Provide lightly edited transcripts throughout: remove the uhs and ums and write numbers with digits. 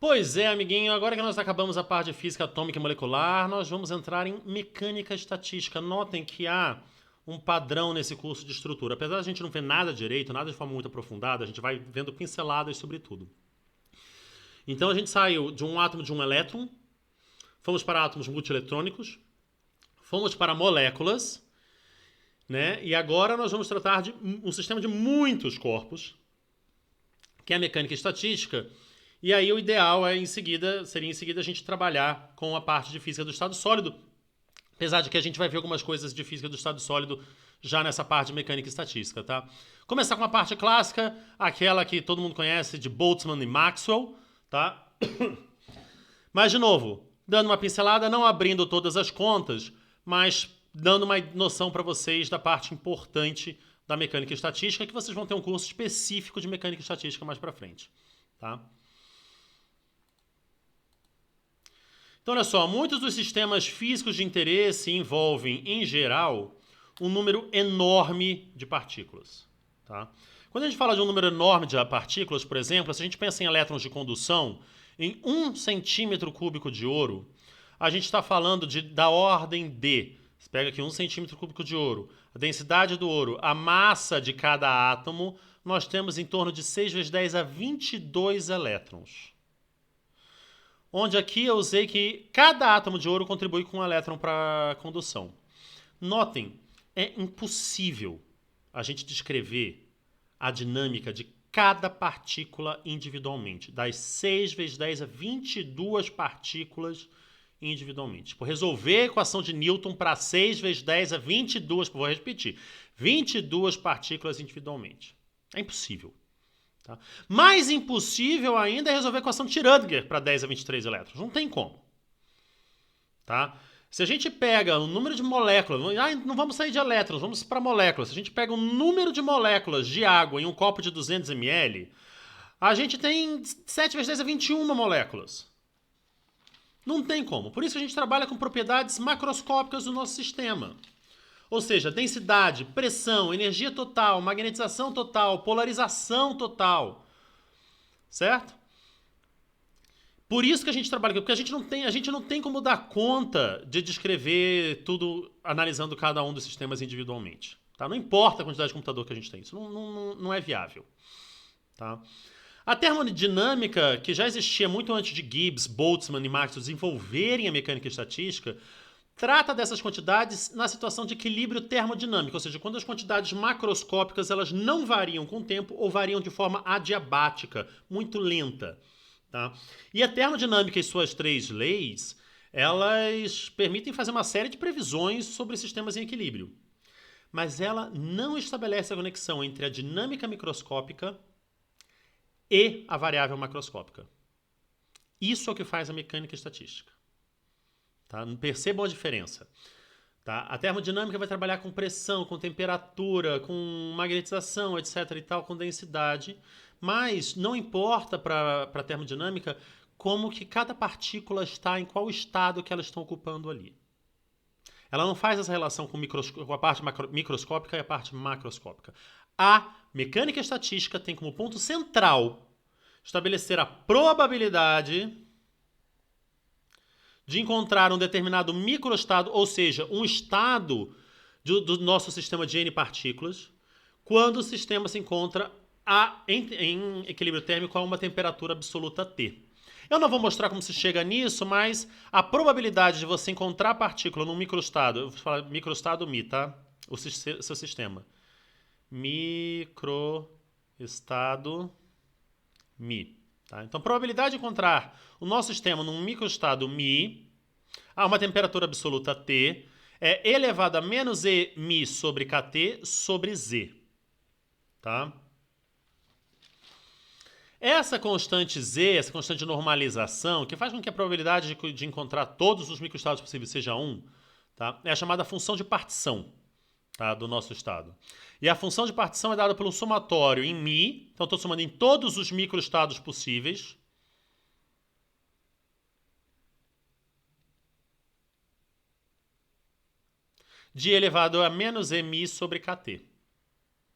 Pois é, amiguinho, agora que nós acabamos a parte de física atômica e molecular, nós vamos entrar em mecânica estatística. Notem que há um padrão nesse curso de estrutura. Apesar de a gente não ver nada direito, nada de forma muito aprofundada, a gente vai vendo pinceladas sobre tudo. Então a gente saiu de um átomo de um elétron, fomos para átomos multieletrônicos, fomos para moléculas, né? E agora nós vamos tratar de um sistema de muitos corpos, que é a mecânica estatística. E aí o ideal seria em seguida a gente trabalhar com a parte de física do estado sólido, apesar de que a gente vai ver algumas coisas de física do estado sólido já nessa parte de mecânica estatística, tá? Começar com a parte clássica, aquela que todo mundo conhece de Boltzmann e Maxwell, tá? Mas, de novo, dando uma pincelada, não abrindo todas as contas, mas dando uma noção para vocês da parte importante da mecânica estatística, que vocês vão ter um curso específico de mecânica estatística mais para frente, tá? Então, olha só, muitos dos sistemas físicos de interesse envolvem, em geral, um número enorme de partículas. Tá? Quando a gente fala de um número enorme de partículas, por exemplo, se a gente pensa em elétrons de condução, em 1 centímetro cúbico de ouro, a gente está falando da ordem de, você pega aqui 1 centímetro cúbico de ouro, a densidade do ouro, a massa de cada átomo, nós temos em torno de 6 vezes 10 a 22 elétrons. Onde aqui eu usei que cada átomo de ouro contribui com um elétron para a condução. Notem, é impossível a gente descrever a dinâmica de cada partícula individualmente. Das 6 vezes 10 a 22 partículas individualmente. Por resolver a equação de Newton para 6 vezes 10 a 22, vou repetir, 22 partículas individualmente. É impossível. Tá? Mais impossível ainda é resolver a equação de Schrödinger para 10 a 23 elétrons. Não tem como. Tá? Se a gente pega o número de moléculas, não vamos sair de elétrons, vamos para moléculas. Se a gente pega o número de moléculas de água em um copo de 200 ml, a gente tem 7 vezes 10 a 21 moléculas. Não tem como. Por isso a gente trabalha com propriedades macroscópicas do nosso sistema. Ou seja, densidade, pressão, energia total, magnetização total, polarização total. Certo? Por isso que a gente trabalha aqui, porque a gente não tem como dar conta de descrever tudo analisando cada um dos sistemas individualmente. Tá? Não importa a quantidade de computador que a gente tem, isso não é viável. Tá? A termodinâmica, que já existia muito antes de Gibbs, Boltzmann e Maxwell desenvolverem a mecânica estatística, trata dessas quantidades na situação de equilíbrio termodinâmico, ou seja, quando as quantidades macroscópicas elas não variam com o tempo ou variam de forma adiabática, muito lenta. Tá? E a termodinâmica e suas 3 leis, elas permitem fazer uma série de previsões sobre sistemas em equilíbrio. Mas ela não estabelece a conexão entre a dinâmica microscópica e a variável macroscópica. Isso é o que faz a mecânica estatística. Tá? Percebam a diferença. Tá? A termodinâmica vai trabalhar com pressão, com temperatura, com magnetização, etc. e tal, com densidade. Mas não importa para a termodinâmica como que cada partícula está, em qual estado que elas estão ocupando ali. Ela não faz essa relação com a parte microscópica e a parte macroscópica. A mecânica estatística tem como ponto central estabelecer a probabilidade de encontrar um determinado microestado, ou seja, um estado do nosso sistema de N partículas, quando o sistema se encontra em equilíbrio térmico a uma temperatura absoluta T. Eu não vou mostrar como se chega nisso, mas a probabilidade de você encontrar partícula num microestado, eu vou falar microestado Mi, tá? O seu sistema. Microestado Mi. Tá? Então, a probabilidade de encontrar o nosso sistema num microestado Mi a uma temperatura absoluta T é elevado a menos E Mi sobre KT sobre Z. Tá? Essa constante Z, essa constante de normalização, que faz com que a probabilidade de encontrar todos os microestados possíveis seja 1, tá? É a chamada função de partição, tá? Do nosso estado. E a função de partição é dada pelo somatório em Mi, então estou somando em todos os microestados possíveis, de elevado a menos E Mi sobre KT.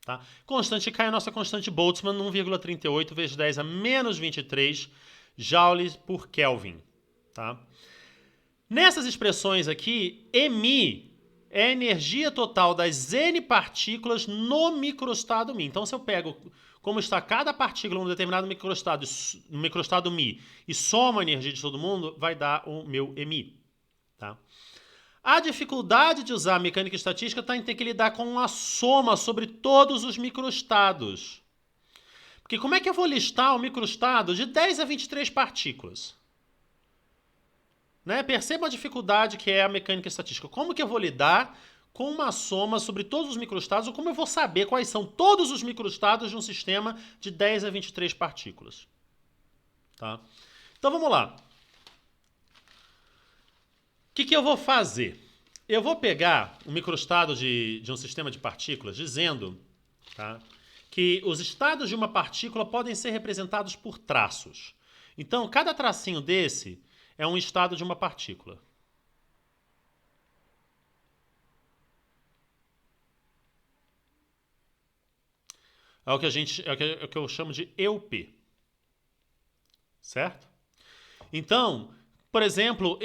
Tá? Constante K é a nossa constante Boltzmann, 1,38 vezes 10 a menos 23, joules por Kelvin. Tá? Nessas expressões aqui, EMI é a energia total das N partículas no microestado Mi. Então, se eu pego como está cada partícula num determinado microestado, no microestado Mi, e soma a energia de todo mundo, vai dar o meu EMI. Tá? A dificuldade de usar a mecânica estatística está em ter que lidar com uma soma sobre todos os microestados. Porque como é que eu vou listar o microestado de 10 a 23 partículas? Né? Perceba a dificuldade que é a mecânica estatística. Como que eu vou lidar com uma soma sobre todos os microestados, ou como eu vou saber quais são todos os microestados de um sistema de 10 a 23 partículas? Tá? Então vamos lá. O que eu vou fazer? Eu vou pegar o microestado de um sistema de partículas dizendo, tá, que os estados de uma partícula podem ser representados por traços. Então, cada tracinho desse é um estado de uma partícula. É o que eu chamo de EUP. Certo? Então, por exemplo,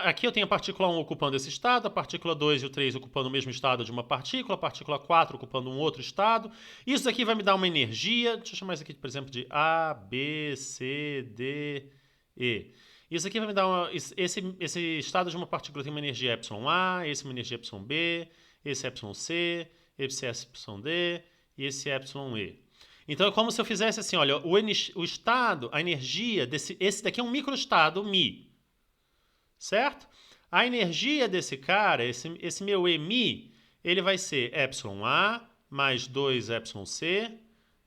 aqui eu tenho a partícula 1 ocupando esse estado, a partícula 2 e o 3 ocupando o mesmo estado de uma partícula, a partícula 4 ocupando um outro estado. Isso aqui vai me dar uma energia. Deixa eu chamar isso aqui, por exemplo, de A, B, C, D, E. Isso aqui vai me dar esse estado de uma partícula tem uma energia εA, esse uma energia εB, esse εC, esse εD e esse εE. Então é como se eu fizesse assim, olha, o estado, a energia esse daqui é um microestado Mi, certo? A energia desse cara, esse meu EMI, ele vai ser εA mais 2εC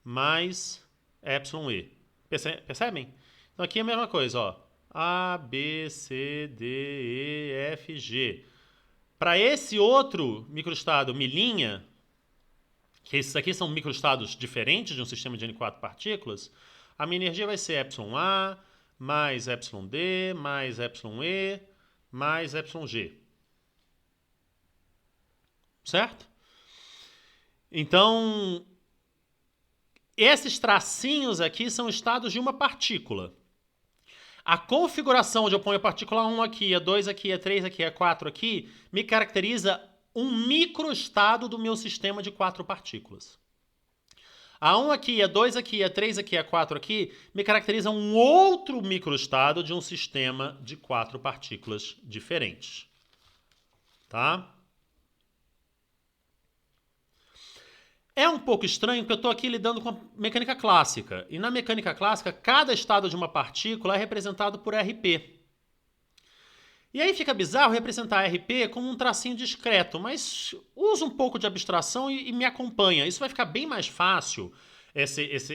mais εE. Percebem? Então aqui é a mesma coisa, ó. A, B, C, D, E, F, G. Para esse outro microestado milinha, que esses aqui são microestados diferentes de um sistema de N4 partículas, a minha energia vai ser εA mais εD mais εE mais εG. Certo? Então, esses tracinhos aqui são estados de uma partícula. A configuração onde eu ponho a partícula 1 aqui, a 2 aqui, a 3 aqui, a 4 aqui, me caracteriza um microestado do meu sistema de 4 partículas. A 1 aqui, a 2 aqui, a 3 aqui, a 4 aqui, me caracteriza um outro microestado de um sistema de 4 partículas diferentes. Tá? É um pouco estranho porque eu estou aqui lidando com a mecânica clássica. E na mecânica clássica, cada estado de uma partícula é representado por RP. E aí fica bizarro representar RP como um tracinho discreto, mas usa um pouco de abstração e me acompanha. Isso vai ficar bem mais fácil,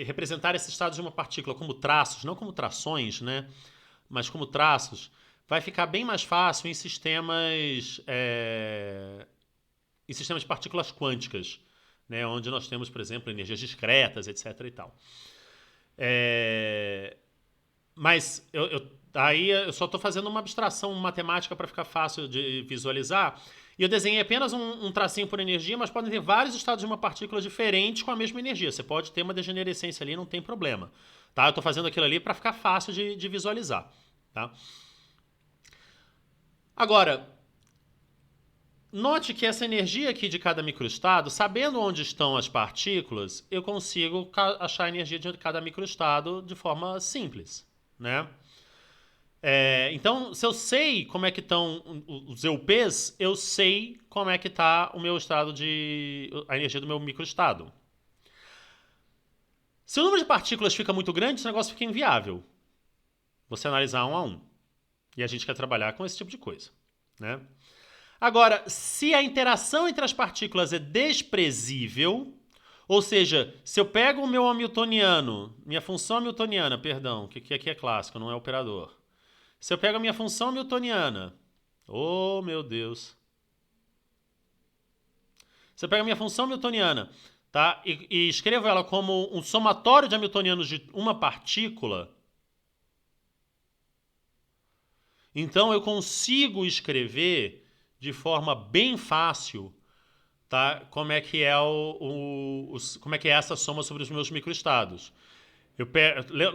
representar esses estados de uma partícula como traços, não como trações, né? Mas como traços. Vai ficar bem mais fácil em sistemas de partículas quânticas. Né, onde nós temos, por exemplo, energias discretas, etc. e tal. Mas aí eu só estou fazendo uma abstração matemática para ficar fácil de visualizar. E eu desenhei apenas um tracinho por energia, mas podem ter vários estados de uma partícula diferentes com a mesma energia. Você pode ter uma degenerescência ali, não tem problema. Tá? Eu estou fazendo aquilo ali para ficar fácil de visualizar. Tá? Agora, note que essa energia aqui de cada microestado, sabendo onde estão as partículas, eu consigo achar a energia de cada microestado de forma simples, né? Então, se eu sei como é que estão os EUPs, eu sei como é que está o meu estado a energia do meu microestado. Se o número de partículas fica muito grande, esse negócio fica inviável. Você analisar um a um. E a gente quer trabalhar com esse tipo de coisa, né? Agora, se a interação entre as partículas é desprezível, ou seja, se eu pego o meu hamiltoniano, minha função hamiltoniana, perdão, que aqui é clássico, não é operador. Se eu pego a minha função hamiltoniana, oh meu Deus. Se eu pego a minha função hamiltoniana, tá, e escrevo ela como um somatório de hamiltonianos de uma partícula, então eu consigo escrever de forma bem fácil, tá? Como é que é essa soma sobre os meus microestados.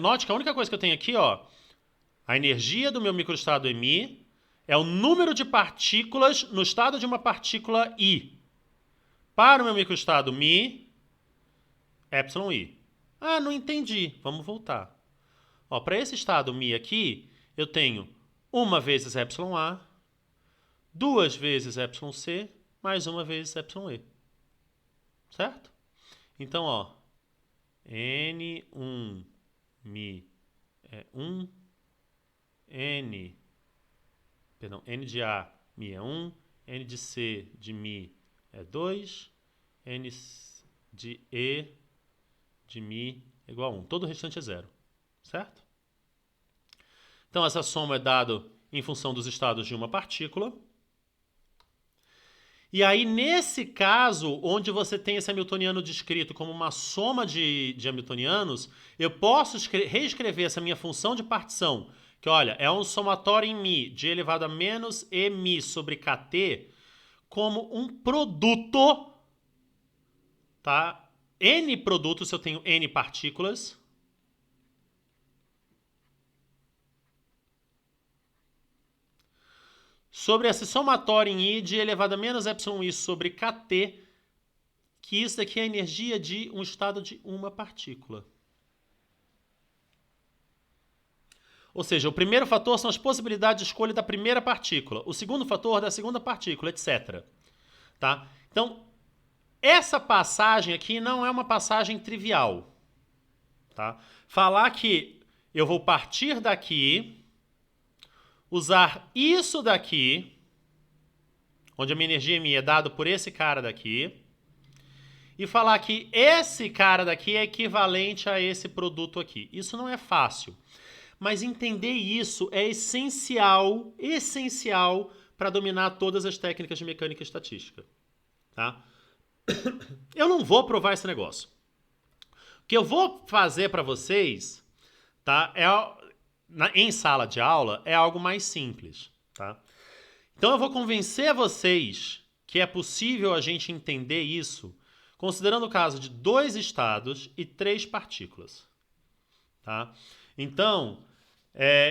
Note que a única coisa que eu tenho aqui, ó, A energia do meu microestado μ é o número de partículas no estado de uma partícula I. Para o meu microestado μ, εi. Ah, não entendi. Vamos voltar. Para esse estado μ aqui, eu tenho 1 vezes εa, 2 vezes εc, mais 1 vezes εe. Certo? Então, N1 μ é 1, N de A μ é 1, N de C de μ é 2, N de E de μ é igual a 1. Todo o restante é 0. Certo? Então, essa soma é dada em função dos estados de uma partícula. E aí, nesse caso, onde você tem esse hamiltoniano descrito como uma soma de hamiltonianos, eu posso reescrever essa minha função de partição, que, olha, é um somatório em μ de elevado a menos Eμ sobre Kt, como um produto, tá? N produtos, se eu tenho N partículas, sobre esse somatório em I de elevado a menos εi sobre Kt, que isso daqui é a energia de um estado de uma partícula. Ou seja, o primeiro fator são as possibilidades de escolha da primeira partícula, o segundo fator da segunda partícula, etc. Tá? Então, essa passagem aqui não é uma passagem trivial. Tá? Falar que eu vou partir daqui, usar isso daqui, onde a minha energia μ é dada por esse cara daqui, e falar que esse cara daqui é equivalente a esse produto aqui. Isso não é fácil, mas entender isso é essencial para dominar todas as técnicas de mecânica e estatística. Tá? Eu não vou provar esse negócio. O que eu vou fazer para vocês, tá, em sala de aula, é algo mais simples. Tá? Então eu vou convencer vocês que é possível a gente entender isso considerando o caso de 2 estados e 3 partículas. Tá? Então,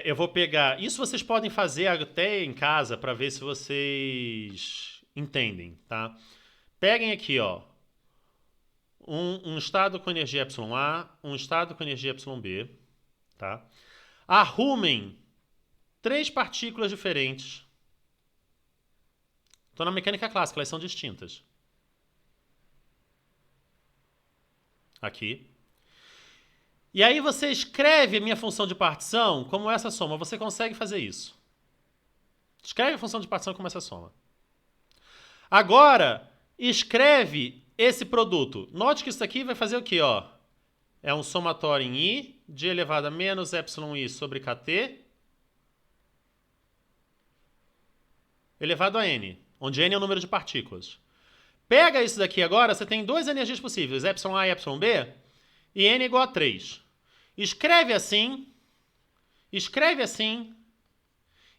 eu vou pegar... Isso vocês podem fazer até em casa para ver se vocês entendem. Tá? Peguem aqui, um estado com energia εA, um estado com energia εB. Tá? Arrumem 3 partículas diferentes. Estou na mecânica clássica, elas são distintas. Aqui. E aí você escreve a minha função de partição como essa soma. Você consegue fazer isso. Escreve a função de partição como essa soma. Agora, escreve esse produto. Note que isso aqui vai fazer o quê? É um somatório em I de elevado a menos εi sobre Kt elevado a N, onde N é o número de partículas. Pega isso daqui agora, você tem 2 energias possíveis, εA e εB, e N é igual a 3. Escreve assim,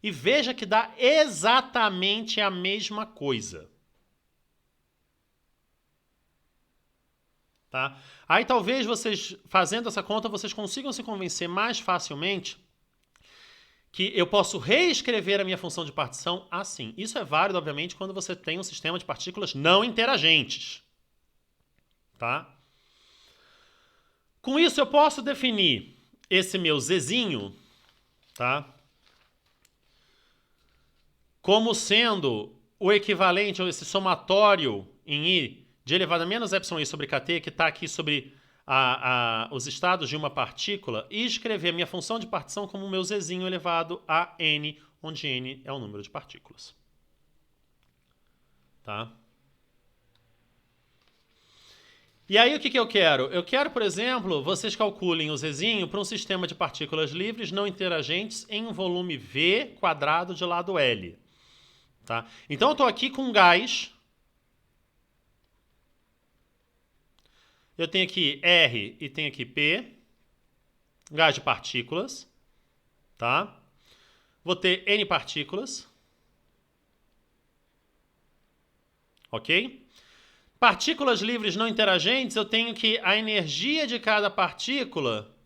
e veja que dá exatamente a mesma coisa. Tá? Aí talvez vocês, fazendo essa conta, vocês consigam se convencer mais facilmente que eu posso reescrever a minha função de partição assim. Isso é válido, obviamente, quando você tem um sistema de partículas não interagentes. Tá? Com isso, eu posso definir esse meu Zzinho, tá, como sendo o equivalente a esse somatório em I de elevado a menos εi sobre Kt, que está aqui sobre os estados de uma partícula, e escrever a minha função de partição como o meu Zzinho elevado a N, onde N é o número de partículas. Tá? E aí o que eu quero? Eu quero, por exemplo, vocês calculem o Zzinho para um sistema de partículas livres não interagentes em um volume V quadrado de lado L. Tá? Então eu estou aqui com gás. Eu tenho aqui R e tenho aqui P, gás de partículas, tá? Vou ter N partículas, ok? Partículas livres não interagentes, eu tenho que a energia de cada partícula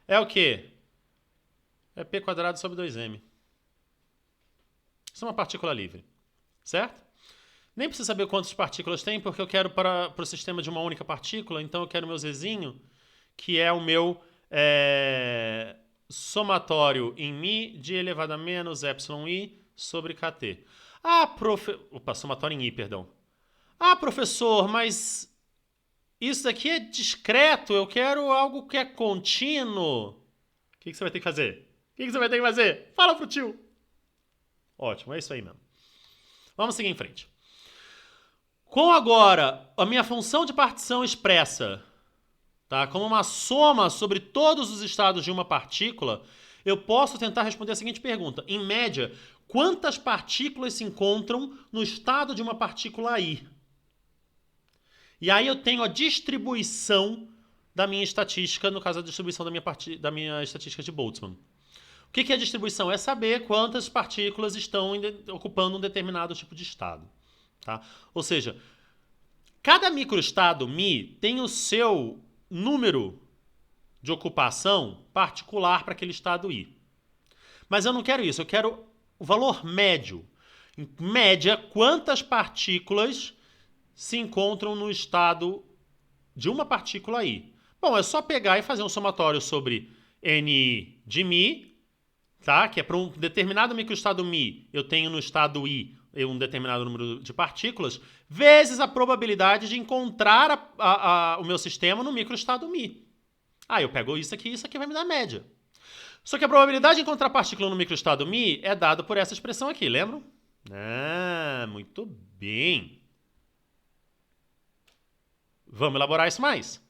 é o quê? é p² sobre 2m. Isso é uma partícula livre, certo? Nem preciso saber quantas partículas tem, porque eu quero para o sistema de uma única partícula, então eu quero o meu Zzinho, que é o meu somatório em μ de elevado a menos εi sobre kt. Opa, somatório em i, perdão. Professor, mas isso daqui é discreto, eu quero algo que é contínuo. O que você vai ter que fazer? Fala pro tio. Ótimo, é isso aí mesmo. Vamos seguir em frente. Com agora a minha função de partição expressa, tá, como uma soma sobre todos os estados de uma partícula, eu posso tentar responder a seguinte pergunta. Em média, quantas partículas se encontram no estado de uma partícula I? E aí eu tenho a distribuição da minha estatística, no caso a distribuição da minha estatística de Boltzmann. O que é a distribuição? É saber quantas partículas estão ocupando um determinado tipo de estado. Tá? Ou seja, cada microestado μ tem o seu número de ocupação particular para aquele estado I. Mas eu não quero isso, eu quero o valor médio. Em média, quantas partículas se encontram no estado de uma partícula I? Bom, é só pegar e fazer um somatório sobre Ni de μ, tá? Que é para um determinado microestado μ, eu tenho no estado I um determinado número de partículas, vezes a probabilidade de encontrar o meu sistema no microestado μ. Eu pego isso aqui vai me dar a média. Só que a probabilidade de encontrar partícula no microestado μ é dada por essa expressão aqui, lembram? Muito bem. Vamos elaborar isso mais.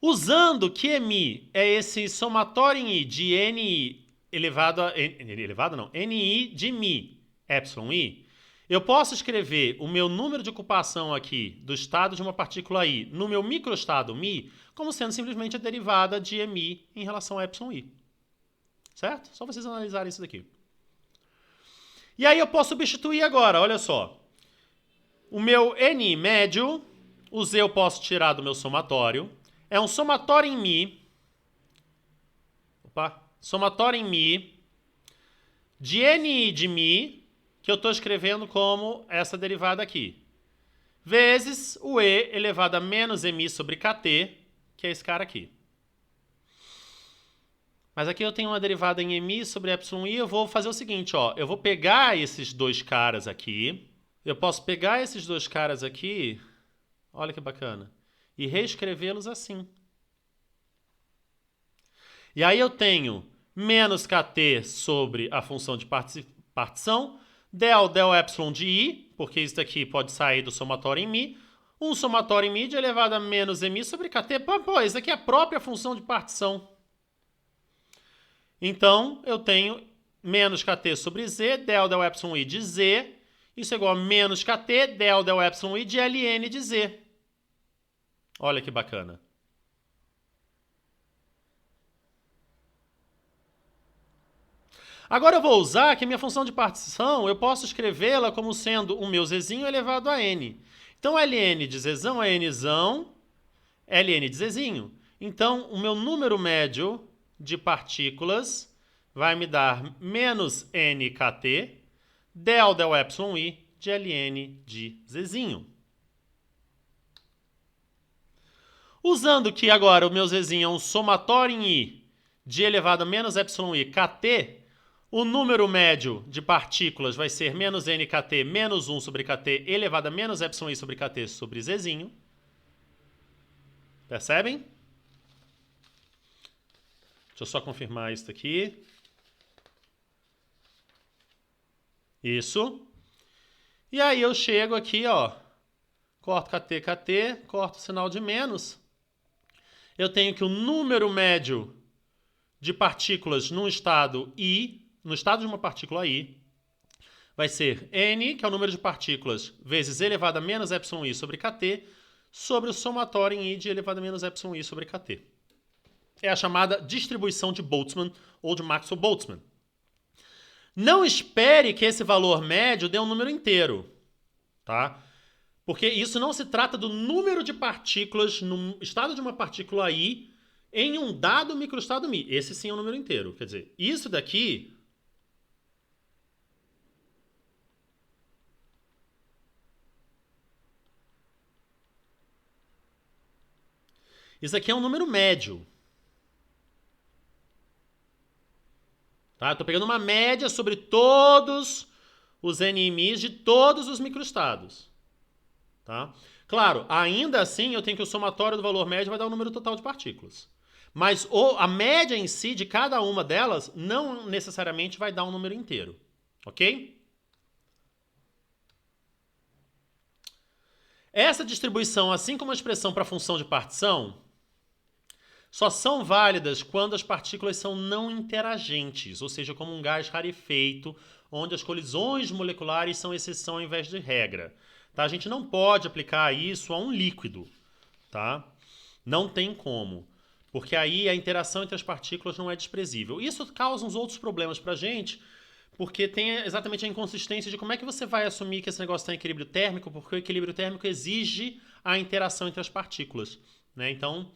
Usando que μ é esse somatório em I de Ni Ni de μ εi, eu posso escrever o meu número de ocupação aqui do estado de uma partícula I no meu microestado μ como sendo simplesmente a derivada de μ em relação a εi. Certo? Só vocês analisarem isso daqui. E aí eu posso substituir agora, olha só. O meu Ni médio, o Z eu posso tirar do meu somatório. É um somatório em μ. Somatório em μ de Ni de μ, que eu estou escrevendo como essa derivada aqui, vezes o E elevado a menos μ sobre kt, que é esse cara aqui. Mas aqui eu tenho uma derivada em μ sobre εi, eu vou fazer o seguinte, eu vou pegar esses dois caras aqui, eu posso pegar esses dois caras aqui, olha que bacana, e reescrevê-los assim. E aí eu tenho menos kt sobre a função de partição, del ε de I, porque isso daqui pode sair do somatório em μ, um somatório em μ de elevado a menos μ sobre kt. Isso aqui é a própria função de partição. Então, eu tenho menos kt sobre z, del εi de z, isso é igual a menos kt, del εi de ln de z. Olha que bacana. Agora eu vou usar que a minha função de partição, eu posso escrevê-la como sendo o meu Zzinho elevado a n. Então, ln de Zzão é nzão, ln de Zzinho. Então, o meu número médio de partículas vai me dar menos nkt, del εi de ln de Zzinho. Usando que agora o meu Zzinho é um somatório em I de elevado a menos εi kt, o número médio de partículas vai ser menos nkt menos 1 sobre kt elevado a menos εi sobre kt sobre Zzinho. Percebem? Deixa eu só confirmar isso aqui. Isso. E aí eu chego aqui, corto kt, kt, corto o sinal de menos. Eu tenho que o número médio de partículas num estado I, no estado de uma partícula I, vai ser N, que é o número de partículas, vezes elevado a menos εi sobre kt, sobre o somatório em I de elevado a menos εi sobre kt. É a chamada distribuição de Boltzmann ou de Maxwell-Boltzmann. Não espere que esse valor médio dê um número inteiro, tá? Porque isso não se trata do número de partículas no estado de uma partícula I em um dado microestado Mi. Esse sim é um número inteiro. Quer dizer, isso daqui... Isso aqui é um número médio. Tá? Estou pegando uma média sobre todos os NMIs de todos os microestados. Tá? Claro, ainda assim eu tenho que o somatório do valor médio vai dar o número total de partículas. Mas a média em si de cada uma delas não necessariamente vai dar um número inteiro. Ok? Essa distribuição, assim como a expressão para a função de partição, só são válidas quando as partículas são não interagentes, ou seja, como um gás rarefeito, onde as colisões moleculares são exceção ao invés de regra. Tá? A gente não pode aplicar isso a um líquido. Tá? Não tem como. Porque aí a interação entre as partículas não é desprezível. Isso causa uns outros problemas para a gente, porque tem exatamente a inconsistência de como é que você vai assumir que esse negócio está em equilíbrio térmico, porque o equilíbrio térmico exige a interação entre as partículas. Né? Então,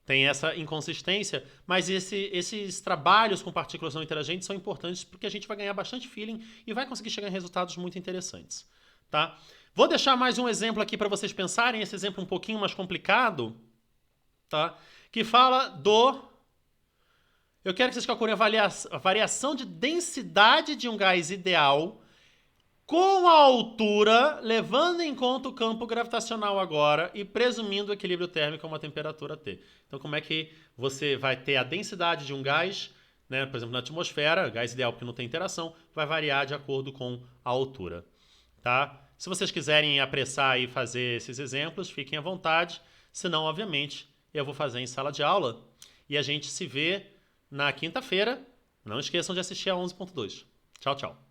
tem essa inconsistência, mas esses trabalhos com partículas não interagentes são importantes porque a gente vai ganhar bastante feeling e vai conseguir chegar em resultados muito interessantes. Tá? Vou deixar mais um exemplo aqui para vocês pensarem, esse exemplo um pouquinho mais complicado, tá? Que fala do... Eu quero que vocês calculem a variação de densidade de um gás ideal com a altura, levando em conta o campo gravitacional agora e presumindo o equilíbrio térmico a uma temperatura T. Então, como é que você vai ter a densidade de um gás, né? Por exemplo, na atmosfera, gás ideal porque não tem interação, vai variar de acordo com a altura. Tá? Se vocês quiserem apressar e fazer esses exemplos, fiquem à vontade. Senão, obviamente, eu vou fazer em sala de aula e a gente se vê na quinta-feira. Não esqueçam de assistir a 11.2. Tchau, tchau.